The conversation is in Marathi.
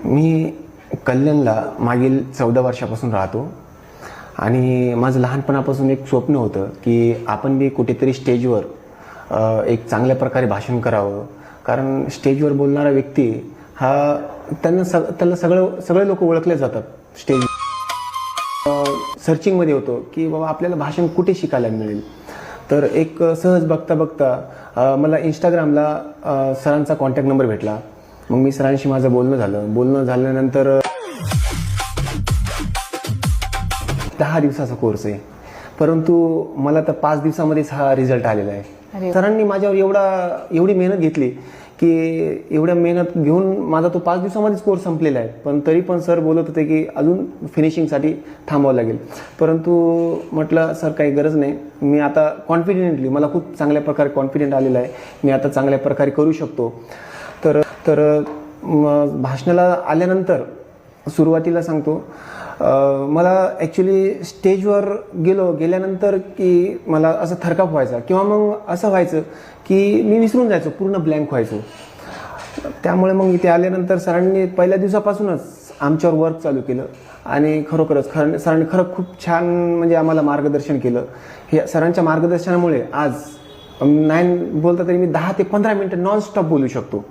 मी कल्याणला मागील 14 वर्षापासून राहतो आणि माझं लहानपणापासून एक स्वप्न होतं की आपण बी कुठेतरी स्टेजवर एक चांगल्या प्रकारे भाषण करावं. कारण स्टेजवर बोलणारा व्यक्ती हा त्याला सगळे लोक ओळखले जातात. स्टेज सर्चिंगमध्ये होतो की बाबा आपल्याला भाषण कुठे शिकायला मिळेल. तर एक सहज बघता बघता मला इंस्टाग्रामला सरांचा कॉन्टॅक्ट नंबर भेटला. मग मी सरांशी माझं बोलणं झाल्यानंतर 10 दिवसाचा कोर्स आहे, परंतु मला तर 5 दिवसामध्येच हा रिझल्ट आलेला आहे. सरांनी माझ्यावर एवढी मेहनत घेतली की एवढ्या मेहनत घेऊन माझा तो 5 दिवसामध्येच कोर्स संपलेला आहे. पण तरी पण सर बोलत होते की अजून फिनिशिंगसाठी थांबावं लागेल. परंतु म्हटलं सर काही गरज नाही, मी आता कॉन्फिडेंटली, मला खूप चांगल्या प्रकारे कॉन्फिडेंट आलेला आहे, मी आता चांगल्या प्रकारे करू शकतो. तर भाषणाला आल्यानंतर सुरुवातीला सांगतो, मला ॲक्च्युली स्टेजवर गेल्यानंतर की मला असं थरकाप व्हायचा किंवा मग असं व्हायचं की मी विसरून जायचो, पूर्ण ब्लँक व्हायचो. त्यामुळे मग इथे आल्यानंतर सरांनी पहिल्या दिवसापासूनच आमच्यावर वर्क चालू केलं आणि सरांनी खूप छान म्हणजे आम्हाला मार्गदर्शन केलं. हे सरांच्या मार्गदर्शनामुळे आज नाही बोलता तरी मी 10 ते 15 मिनिटं नॉनस्टॉप बोलू शकतो.